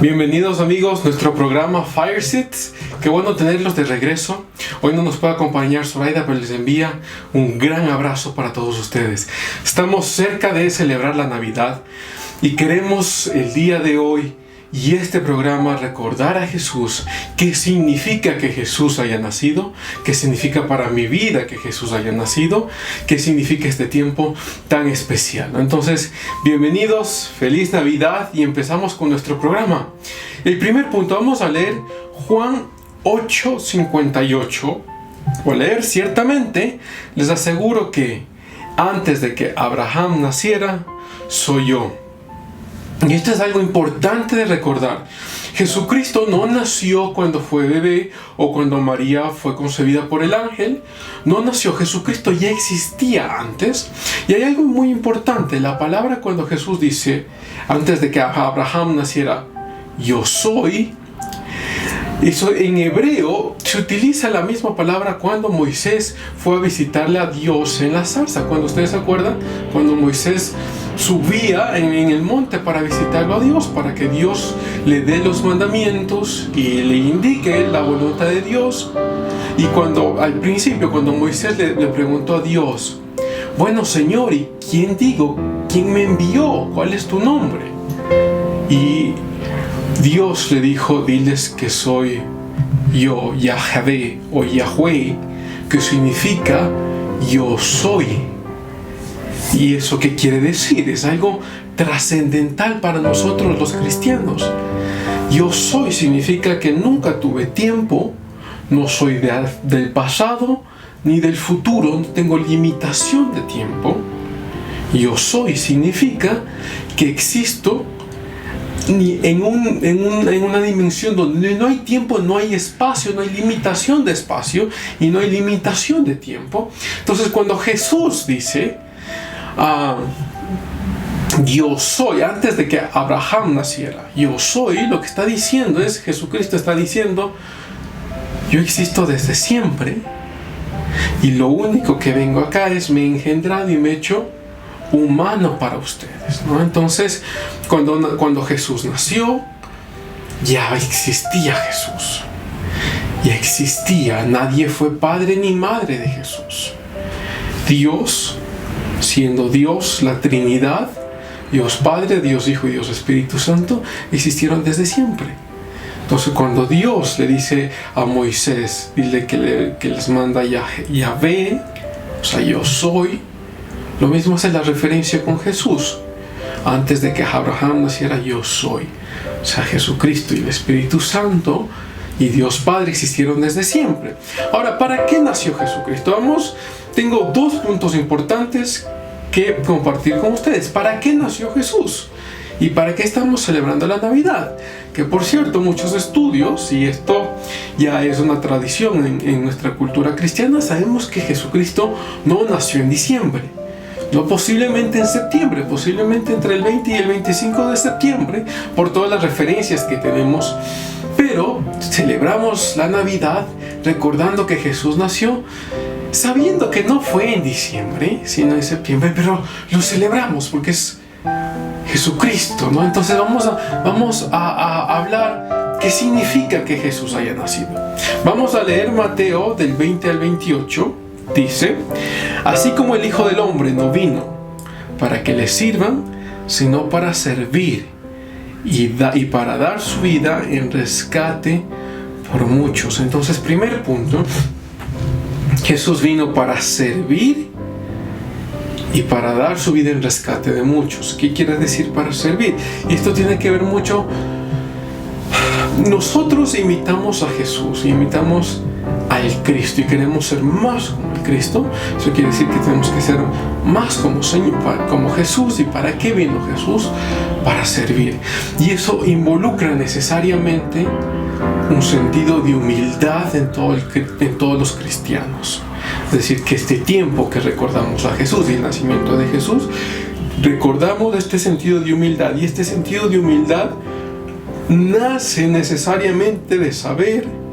Bienvenidos amigos, nuestro programa Firesits. Qué bueno tenerlos de regreso. Hoy no nos puede acompañar Zoraida, pero les envía un gran abrazo para todos ustedes. Estamos cerca de celebrar la Navidad y queremos el día de hoy y este programa recordar a Jesús. ¿Qué significa que Jesús haya nacido? ¿Qué significa para mi vida que Jesús haya nacido? ¿Qué significa este tiempo tan especial? Entonces, bienvenidos, feliz Navidad y empezamos con nuestro programa. El primer punto, vamos a leer Juan 8:58. Voy a leer, ciertamente, les aseguro que antes de que Abraham naciera, soy yo. Y esto es algo importante de recordar. Jesucristo no nació cuando fue bebé o cuando María fue concebida por el ángel. No nació, Jesucristo ya existía antes. Y hay algo muy importante. La palabra cuando Jesús dice, antes de que Abraham naciera, yo soy. Eso en hebreo se utiliza la misma palabra cuando Moisés fue a visitarle a Dios en la zarza. Cuando ustedes se acuerdan, cuando Moisés subía en el monte para visitarlo a Dios, para que Dios le dé los mandamientos y le indique la voluntad de Dios. Y cuando al principio, cuando Moisés le preguntó a Dios, bueno Señor, ¿y quién digo? ¿Quién me envió? ¿Cuál es tu nombre? Y Dios le dijo, diles que soy yo, Yahvé o Yahweh, que significa yo soy. ¿Y eso qué quiere decir? Es algo trascendental para nosotros los cristianos. Yo soy significa que nunca tuve tiempo, no soy del pasado ni del futuro, no tengo limitación de tiempo. Yo soy significa que existo en una dimensión donde no hay tiempo, no hay espacio, no hay limitación de espacio y no hay limitación de tiempo. Entonces cuando Jesús dice, yo soy, antes de que Abraham naciera, yo soy, lo que está diciendo es, Jesucristo está diciendo, yo existo desde siempre y lo único que vengo acá es me he engendrado y me he hecho humano para ustedes, ¿no? Entonces, cuando Jesús nació, ya existía Jesús. Ya existía, nadie fue padre ni madre de Jesús. Dios, siendo Dios, la Trinidad, Dios Padre, Dios Hijo y Dios Espíritu Santo, existieron desde siempre. Entonces, cuando Dios le dice a Moisés, dile que les manda Yahvé, o sea, yo soy, lo mismo hace la referencia con Jesús. Antes de que Abraham naciera, yo soy. O sea, Jesucristo y el Espíritu Santo y Dios Padre existieron desde siempre. Ahora, ¿para qué nació Jesucristo? Tengo dos puntos importantes que compartir con ustedes. ¿Para qué nació Jesús? ¿Y para qué estamos celebrando la Navidad? Que por cierto, muchos estudios, y esto ya es una tradición en nuestra cultura cristiana, sabemos que Jesucristo no nació en diciembre. No, posiblemente en septiembre, posiblemente entre el 20 y el 25 de septiembre, por todas las referencias que tenemos. Pero celebramos la Navidad recordando que Jesús nació, sabiendo que no fue en diciembre, sino en septiembre, pero lo celebramos porque es Jesucristo, ¿no? Entonces vamos a hablar qué significa que Jesús haya nacido. Vamos a leer Mateo del 20 al 28. Dice, así como el Hijo del Hombre no vino para que le sirvan, sino para servir y para dar su vida en rescate por muchos. Entonces, primer punto, Jesús vino para servir y para dar su vida en rescate de muchos. ¿Qué quiere decir para servir? Y esto tiene que ver mucho. Nosotros imitamos a Jesús, imitamos al Cristo y queremos ser más como el Cristo. Eso quiere decir que tenemos que ser más como Jesús. ¿Y para qué vino Jesús? Para servir. Y eso involucra necesariamente un sentido de humildad en todos los cristianos. Es decir, que este tiempo que recordamos a Jesús y el nacimiento de Jesús, recordamos este sentido de humildad. Y este sentido de humildad nace necesariamente de saber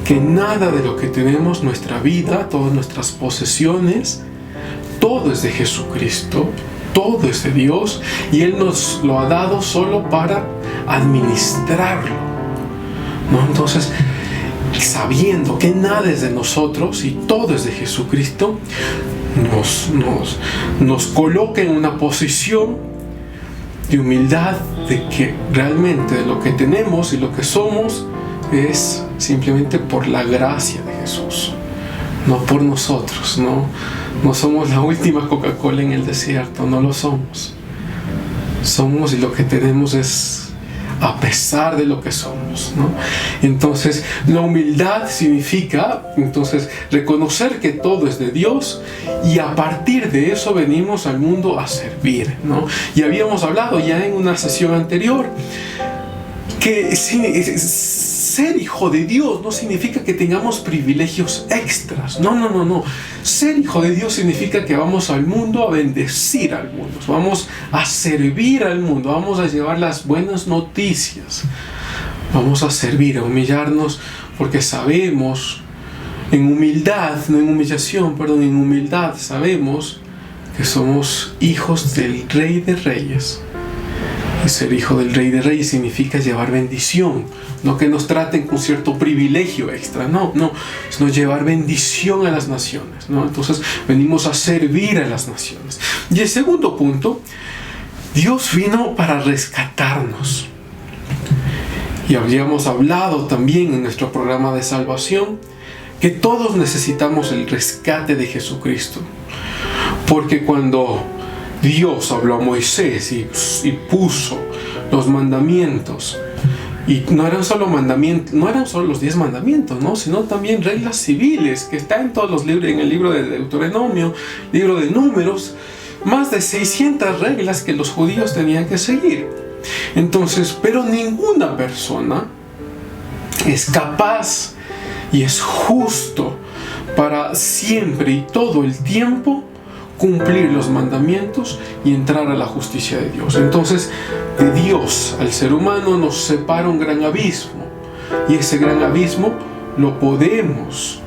que nada de lo que tenemos, nuestra vida, todas nuestras posesiones, todo es de Jesucristo, todo es de Dios y Él nos lo ha dado solo para administrarlo, ¿no? Entonces, sabiendo que nada es de nosotros y todo es de Jesucristo, nos coloca en una posición de humildad, de que realmente lo que tenemos y lo que somos es simplemente por la gracia de Jesús, no por nosotros, no somos la última Coca-Cola en el desierto, no lo somos. Somos, y lo que tenemos es a pesar de lo que somos, ¿no? Entonces, la humildad significa entonces reconocer que todo es de Dios, y a partir de eso venimos al mundo a servir, ¿no? Y habíamos hablado ya en una sesión anterior que ser hijo de Dios no significa que tengamos privilegios extras. No. Ser hijo de Dios significa que vamos al mundo a bendecir al mundo, vamos a servir al mundo, vamos a llevar las buenas noticias, vamos a servir, a humillarnos, porque sabemos, en humildad, no en humillación, perdón, en humildad sabemos que somos hijos del Rey de Reyes. Y ser hijo del Rey de Reyes significa llevar bendición, no que nos traten con cierto privilegio extra, no, sino llevar bendición a las naciones, ¿no? Entonces venimos a servir a las naciones. Y el segundo punto, Dios vino para rescatarnos. Y habíamos hablado también en nuestro programa de salvación que todos necesitamos el rescate de Jesucristo, porque cuando Dios habló a Moisés y puso los mandamientos, y no eran solo los 10 mandamientos, ¿no? Sino también reglas civiles que están en todos los libros, en el libro de Deuteronomio, libro de Números, más de 600 reglas que los judíos tenían que seguir. Entonces, pero ninguna persona es capaz y es justo para siempre y todo el tiempo cumplir los mandamientos y entrar a la justicia de Dios. Entonces, de Dios al ser humano nos separa un gran abismo, y ese gran abismo lo podemos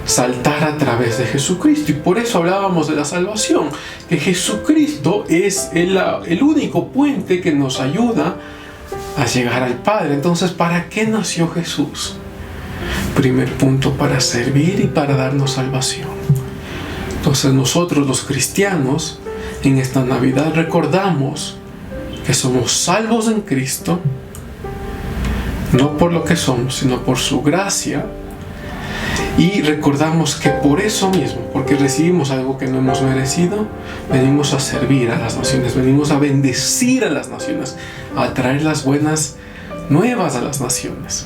saltar a través de Jesucristo. Y por eso hablábamos de la salvación, que Jesucristo es el único puente que nos ayuda a llegar al Padre. Entonces, ¿para qué nació Jesús? Primer punto, para servir y para darnos salvación. Entonces nosotros los cristianos en esta Navidad recordamos que somos salvos en Cristo, no por lo que somos, sino por su gracia, y recordamos que por eso mismo, porque recibimos algo que no hemos merecido, venimos a servir a las naciones, venimos a bendecir a las naciones, a traer las buenas nuevas a las naciones.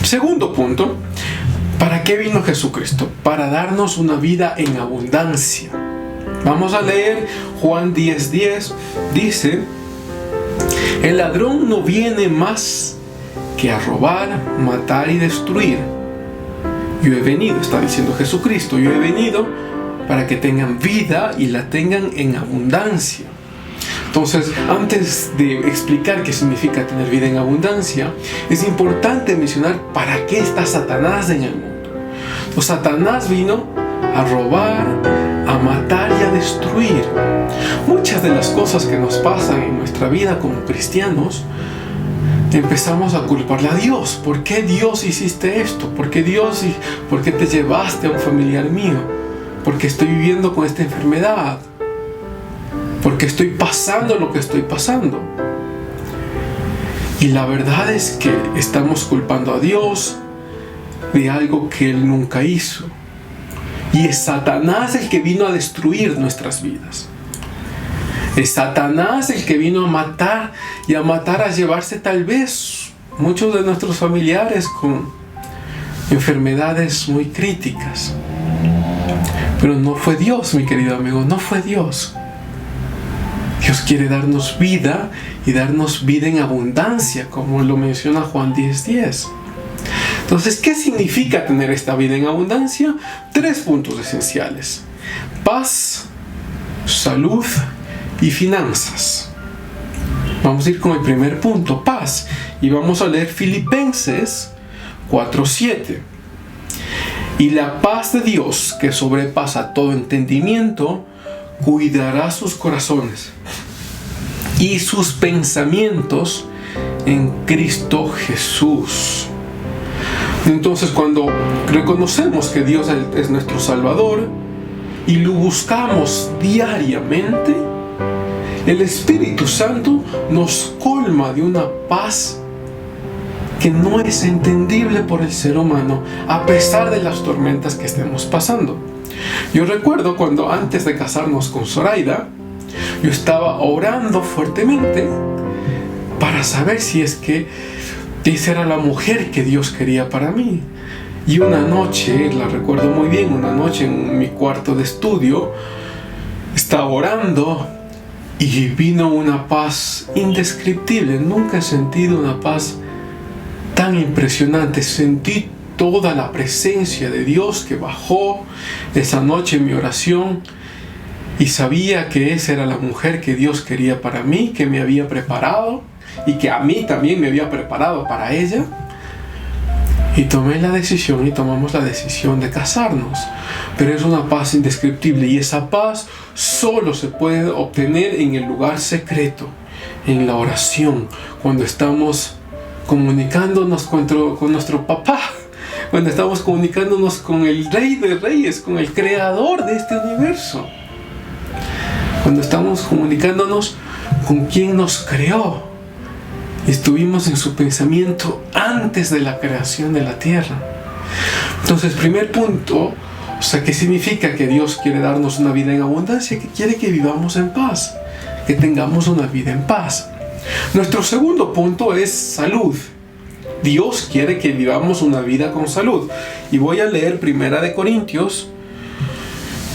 Segundo punto, ¿para qué vino Jesucristo? Para darnos una vida en abundancia. Vamos a leer Juan 10:10. Dice: el ladrón no viene más que a robar, matar y destruir. Yo he venido, está diciendo Jesucristo, yo he venido para que tengan vida y la tengan en abundancia. Entonces, antes de explicar qué significa tener vida en abundancia, es importante mencionar para qué está Satanás en el mundo. Pues Satanás vino a robar, a matar y a destruir. Muchas de las cosas que nos pasan en nuestra vida como cristianos, empezamos a culparle a Dios. ¿Por qué Dios hiciste esto? ¿Por qué te llevaste a un familiar mío? ¿Por qué estoy viviendo con esta enfermedad? ¿Por qué estoy pasando lo que estoy pasando? Y la verdad es que estamos culpando a Dios de algo que Él nunca hizo. Y es Satanás el que vino a destruir nuestras vidas. Es Satanás el que vino a matar, a llevarse tal vez muchos de nuestros familiares con enfermedades muy críticas. Pero no fue Dios, mi querido amigo, no fue Dios. Dios quiere darnos vida y darnos vida en abundancia, como lo menciona Juan 10:10. Entonces, ¿qué significa tener esta vida en abundancia? 3 puntos esenciales: paz, salud y finanzas. Vamos a ir con el primer punto, paz, y vamos a leer Filipenses 4:7. Y la paz de Dios, que sobrepasa todo entendimiento, cuidará sus corazones y sus pensamientos en Cristo Jesús. Entonces, cuando reconocemos que Dios es nuestro Salvador y lo buscamos diariamente, el Espíritu Santo nos colma de una paz que no es entendible por el ser humano, a pesar de las tormentas que estemos pasando. Yo recuerdo cuando antes de casarnos con Zoraida, yo estaba orando fuertemente para saber si es que esa era la mujer que Dios quería para mí. Y una noche, la recuerdo muy bien, una noche en mi cuarto de estudio, estaba orando y vino una paz indescriptible. Nunca he sentido una paz tan impresionante. Sentí toda la presencia de Dios que bajó esa noche en mi oración, y sabía que esa era la mujer que Dios quería para mí, que me había preparado y que a mí también me había preparado para ella. Y tomé la decisión y tomamos la decisión de casarnos. Pero es una paz indescriptible, y esa paz solo se puede obtener en el lugar secreto, en la oración, cuando estamos comunicándonos con nuestro papá, cuando estamos comunicándonos con el Rey de Reyes, con el Creador de este universo, cuando estamos comunicándonos con quien nos creó. Estuvimos en su pensamiento antes de la creación de la tierra. Entonces, primer punto, ¿qué significa? Que Dios quiere darnos una vida en abundancia, que quiere que vivamos en paz, que tengamos una vida en paz. Nuestro segundo punto es salud. Dios quiere que vivamos una vida con salud. Y voy a leer 1 Corintios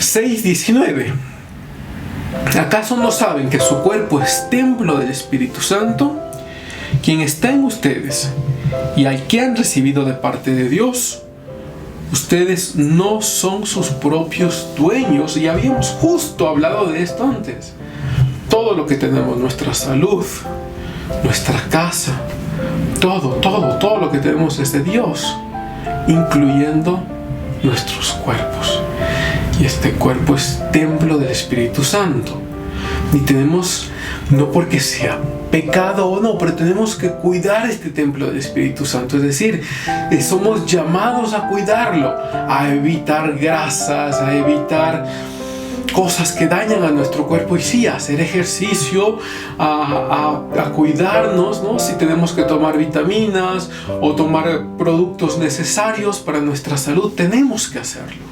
6:19. ¿Acaso no saben que su cuerpo es templo del Espíritu Santo, quien está en ustedes, y al que han recibido de parte de Dios? Ustedes no son sus propios dueños. Y habíamos justo hablado de esto antes. Todo lo que tenemos, nuestra salud, nuestra casa, todo lo que tenemos es de Dios, incluyendo nuestros cuerpos. Y este cuerpo es templo del Espíritu Santo. Y tenemos, no porque sea pecado o no, pero tenemos que cuidar este templo del Espíritu Santo. Es decir, somos llamados a cuidarlo, a evitar grasas, a evitar cosas que dañan a nuestro cuerpo, y sí, a hacer ejercicio, a cuidarnos, ¿no? Si tenemos que tomar vitaminas o tomar productos necesarios para nuestra salud, tenemos que hacerlo,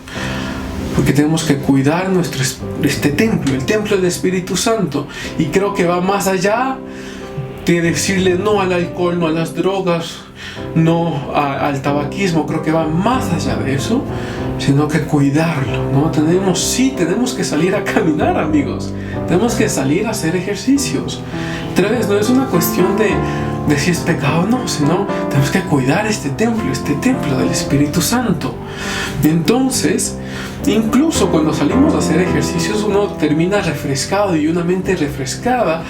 porque tenemos que cuidar este templo, el templo del Espíritu Santo. Y creo que va más allá de decirle no al alcohol, no a las drogas, no al tabaquismo. Creo que va más allá de eso, sino que cuidarlo, ¿no? Tenemos que salir a caminar, amigos. Tenemos que salir a hacer ejercicios. Otra vez, no es una cuestión de si es pecado o no, sino tenemos que cuidar este templo del Espíritu Santo. Entonces, incluso cuando salimos a hacer ejercicios, uno termina refrescado, y una mente refrescada,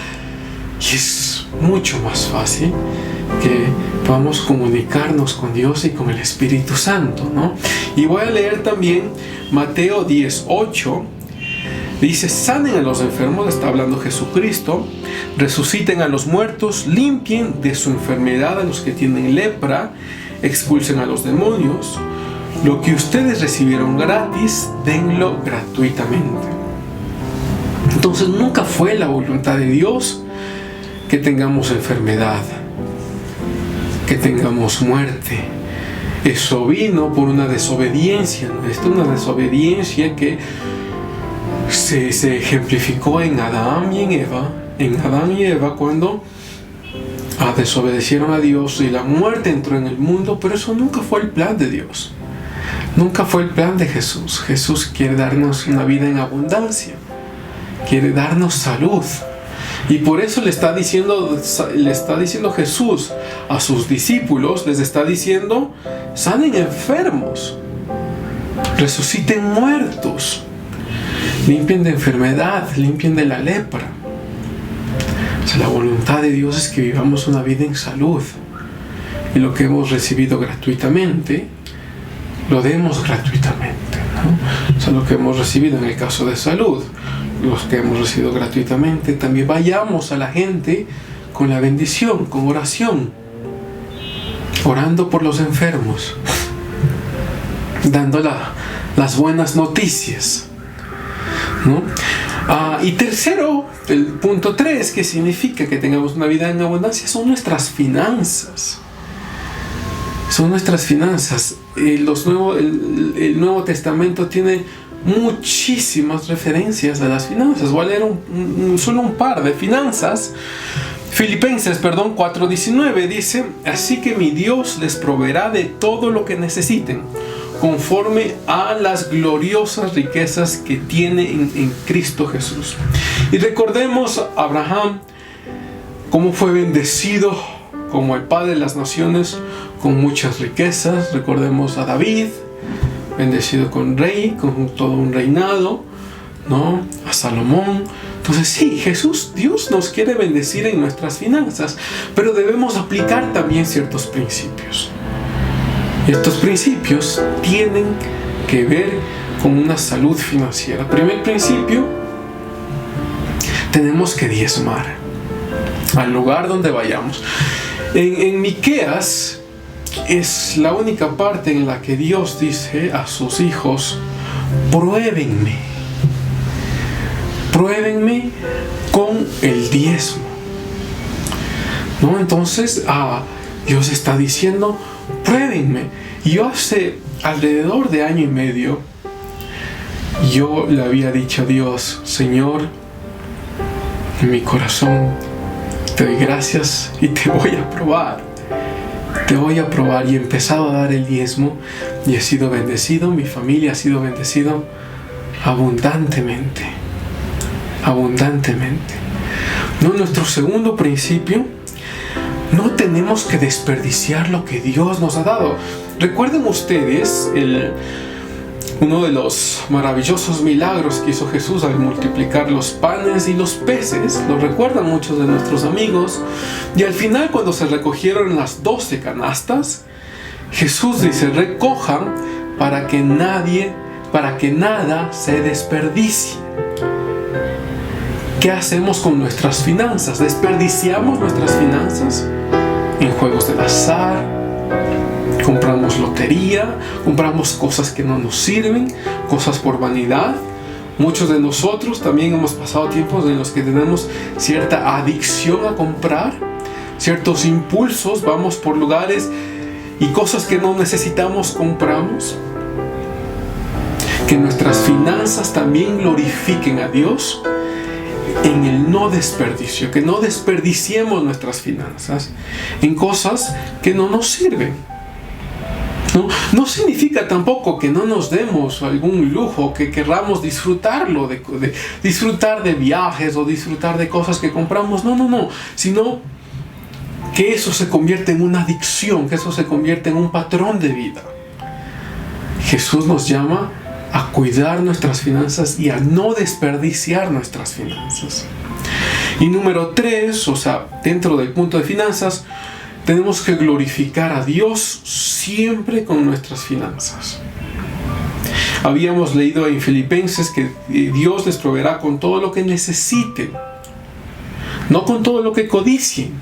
y es mucho más fácil que podamos comunicarnos con Dios y con el Espíritu Santo, ¿no? Y voy a leer también Mateo 10:8. Dice: sanen a los enfermos, está hablando Jesucristo, resuciten a los muertos, limpien de su enfermedad a los que tienen lepra, expulsen a los demonios. Lo que ustedes recibieron gratis, denlo gratuitamente. Entonces, nunca fue la voluntad de Dios que tengamos enfermedad, que tengamos muerte. Eso vino por una desobediencia, ¿no? Esta es una desobediencia que se ejemplificó en Adán y Eva, cuando desobedecieron a Dios y la muerte entró en el mundo. Pero eso nunca fue el plan de Dios, nunca fue el plan de Jesús. Jesús quiere darnos una vida en abundancia, quiere darnos salud. Y por eso le está diciendo Jesús a sus discípulos, les está diciendo: sanen enfermos, resuciten muertos, limpien de enfermedad, limpien de la lepra. O sea, la voluntad de Dios es que vivamos una vida en salud, y lo que hemos recibido gratuitamente, lo demos gratuitamente, ¿no? O sea, lo que hemos recibido en el caso de salud, los que hemos recibido gratuitamente, también vayamos a la gente con la bendición, con oración, orando por los enfermos, dando las buenas noticias, ¿no? Y tercero, el punto 3, que significa que tengamos una vida en abundancia, son nuestras finanzas. Son nuestras finanzas. El Nuevo Testamento tiene muchísimas referencias a las finanzas. Voy a leer solo un par de finanzas. Filipenses 4:19 dice: así que mi Dios les proveerá de todo lo que necesiten, conforme a las gloriosas riquezas que tiene en Cristo Jesús. Y recordemos a Abraham, cómo fue bendecido como el padre de las naciones, con muchas riquezas. Recordemos a David, bendecido con todo un reinado, ¿no? A Salomón. Entonces sí, Dios nos quiere bendecir en nuestras finanzas, pero debemos aplicar también ciertos principios. Y estos principios tienen que ver con una salud financiera. Primer principio, tenemos que diezmar al lugar donde vayamos. En Miqueas es la única parte en la que Dios dice a sus hijos: pruébenme con el diezmo, ¿no? Entonces Dios está diciendo: pruébenme. Y yo hace alrededor de año y medio, yo le había dicho a Dios: Señor, en mi corazón te doy gracias y te voy a probar. Y he empezado a dar el diezmo y he sido bendecido, mi familia ha sido bendecido abundantemente. ¿No? Nuestro segundo principio: no tenemos que desperdiciar lo que Dios nos ha dado. Recuerden ustedes uno de los maravillosos milagros que hizo Jesús al multiplicar los panes y los peces. Lo recuerdan muchos de nuestros amigos. Y al final, cuando se recogieron las 12 canastas, Jesús dice: recojan para que nada se desperdicie. ¿Qué hacemos con nuestras finanzas? ¿Desperdiciamos nuestras finanzas en juegos del azar? Compramos lotería, compramos cosas que no nos sirven, cosas por vanidad. Muchos de nosotros también hemos pasado tiempos en los que tenemos cierta adicción a comprar, ciertos impulsos, vamos por lugares y cosas que no necesitamos compramos. Que nuestras finanzas también glorifiquen a Dios en el no desperdicio, que no desperdiciemos nuestras finanzas en cosas que no nos sirven. No significa tampoco que no nos demos algún lujo, que querramos disfrutarlo, disfrutar de viajes o disfrutar de cosas que compramos. No, sino que eso se convierte en una adicción, que eso se convierte en un patrón de vida. Jesús nos llama a cuidar nuestras finanzas y a no desperdiciar nuestras finanzas. Y número 3, dentro del punto de finanzas, tenemos que glorificar a Dios siempre con nuestras finanzas. Habíamos leído en Filipenses que Dios les proveerá con todo lo que necesiten, no con todo lo que codicien,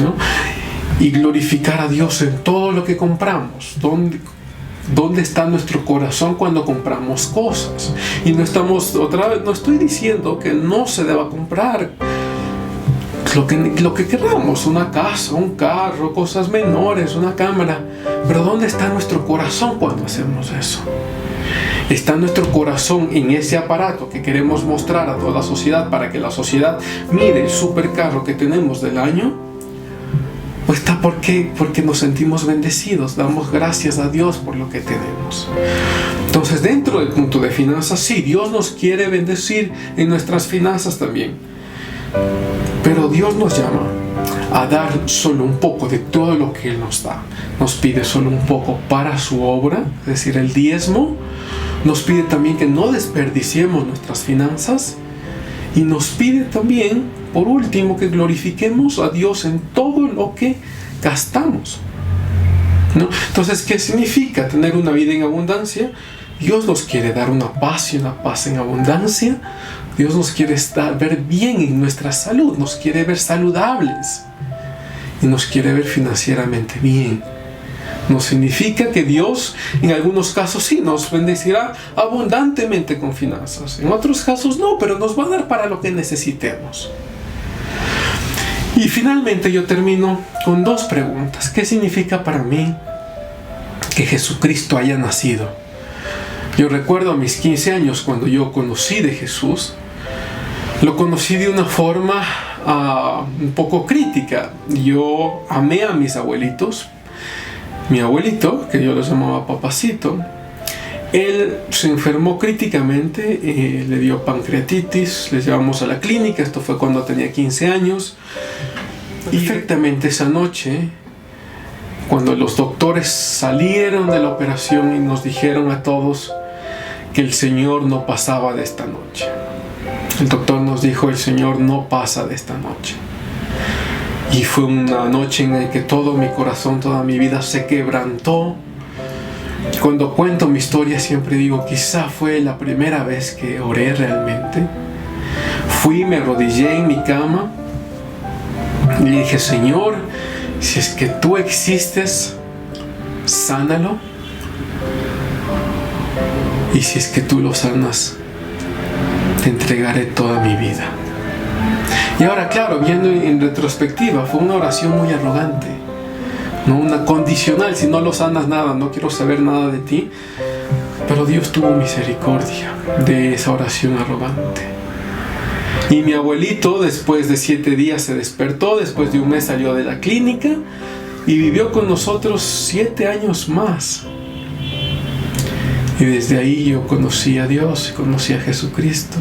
¿no? Y glorificar a Dios en todo lo que compramos. ¿Dónde está nuestro corazón cuando compramos cosas? Y no estoy diciendo que no se deba comprar lo que queramos, una casa, un carro, cosas menores, una cámara. Pero ¿dónde está nuestro corazón cuando hacemos eso? ¿Está nuestro corazón en ese aparato que queremos mostrar a toda la sociedad para que la sociedad mire el supercarro que tenemos del año? ¿O está porque nos sentimos bendecidos, damos gracias a Dios por lo que tenemos? Entonces, dentro del punto de finanzas, sí, Dios nos quiere bendecir en nuestras finanzas también. Pero Dios nos llama a dar solo un poco de todo lo que Él nos da. Nos pide solo un poco para su obra, es decir, el diezmo. Nos pide también que no desperdiciemos nuestras finanzas. Y nos pide también, por último, que glorifiquemos a Dios en todo lo que gastamos, ¿no? Entonces, ¿qué significa tener una vida en abundancia? Dios nos quiere dar una paz y una paz en abundancia. Dios nos quiere ver bien en nuestra salud, nos quiere ver saludables y nos quiere ver financieramente bien. No significa que Dios en algunos casos sí nos bendecirá abundantemente con finanzas. En otros casos no, pero nos va a dar para lo que necesitemos. Y finalmente yo termino con 2 preguntas. ¿Qué significa para mí que Jesucristo haya nacido? Yo recuerdo a mis 15 años cuando yo conocí de Jesús. Lo conocí de una forma un poco crítica. Yo amé a mis abuelitos. Mi abuelito, que yo lo llamaba Papacito, él se enfermó críticamente, le dio pancreatitis, le llevamos a la clínica, esto fue cuando tenía 15 años. Y perfectamente esa noche, cuando los doctores salieron de la operación y nos dijeron a todos que el Señor no pasaba de esta noche. El doctor nos dijo, el Señor no pasa de esta noche. Y fue una noche en la que todo mi corazón, toda mi vida se quebrantó. Cuando cuento mi historia siempre digo, quizá fue la primera vez que oré realmente. Fui, me arrodillé en mi cama y le dije, Señor, si es que tú existes, sánalo. Y si es que tú lo sanas, te entregaré toda mi vida. Y ahora, claro, viendo en retrospectiva, fue una oración muy arrogante, no una condicional. Si no lo sanas, nada, no quiero saber nada de ti. Pero Dios tuvo misericordia de esa oración arrogante. Y mi abuelito, después de 7 días, se despertó. Después de un mes salió de la clínica y vivió con nosotros 7 años más. Y desde ahí yo conocí a Dios, conocí a Jesucristo.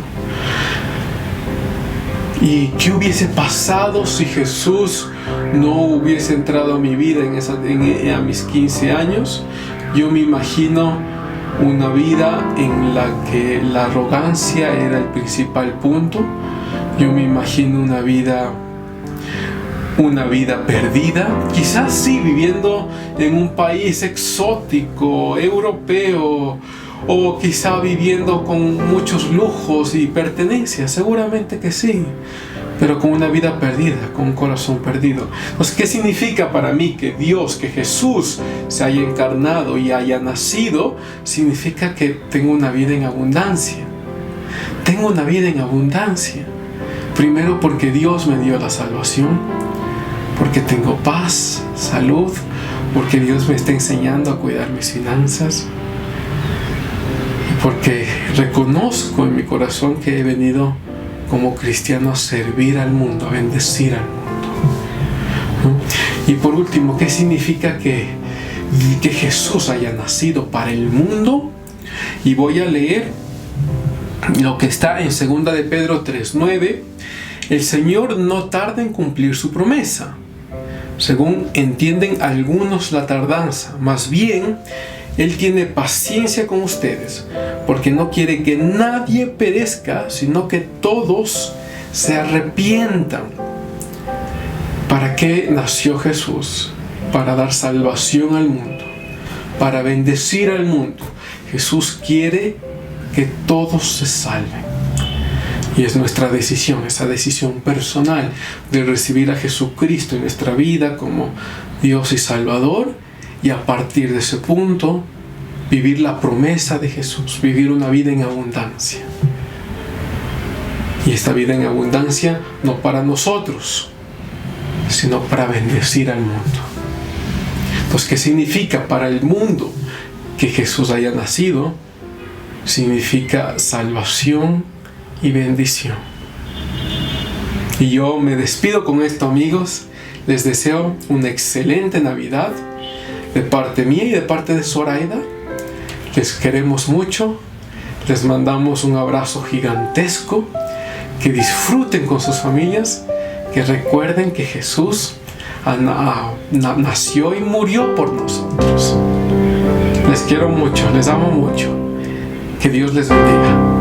¿Y qué hubiese pasado si Jesús no hubiese entrado a mi vida a mis 15 años? Yo me imagino una vida en la que la arrogancia era el principal punto. Yo me imagino una vida perdida. Quizás sí, viviendo en un país exótico, europeo, o quizá viviendo con muchos lujos y pertenencias, seguramente que sí, pero con una vida perdida, con un corazón perdido. Entonces, ¿qué significa para mí que Dios, que Jesús se haya encarnado y haya nacido? Significa que tengo una vida en abundancia. Tengo una vida en abundancia. Primero porque Dios me dio la salvación, porque tengo paz, salud, porque Dios me está enseñando a cuidar mis finanzas, porque reconozco en mi corazón que he venido como cristiano a servir al mundo, a bendecir al mundo. Y por último, ¿qué significa que Jesús haya nacido para el mundo? Y voy a leer lo que está en 2 de Pedro 3:9. El Señor no tarda en cumplir su promesa, según entienden algunos la tardanza, más bien Él tiene paciencia con ustedes, porque no quiere que nadie perezca, sino que todos se arrepientan. ¿Para qué nació Jesús? Para dar salvación al mundo, para bendecir al mundo. Jesús quiere que todos se salven. Y es nuestra decisión, esa decisión personal de recibir a Jesucristo en nuestra vida como Dios y Salvador. Y a partir de ese punto, vivir la promesa de Jesús, vivir una vida en abundancia. Y esta vida en abundancia no para nosotros, sino para bendecir al mundo. Entonces, ¿qué significa para el mundo que Jesús haya nacido? Significa salvación y bendición. Y yo me despido con esto, amigos. Les deseo una excelente Navidad. De parte mía y de parte de Zoraida, les queremos mucho, les mandamos un abrazo gigantesco, que disfruten con sus familias, que recuerden que Jesús nació y murió por nosotros. Les quiero mucho, les amo mucho, que Dios les bendiga.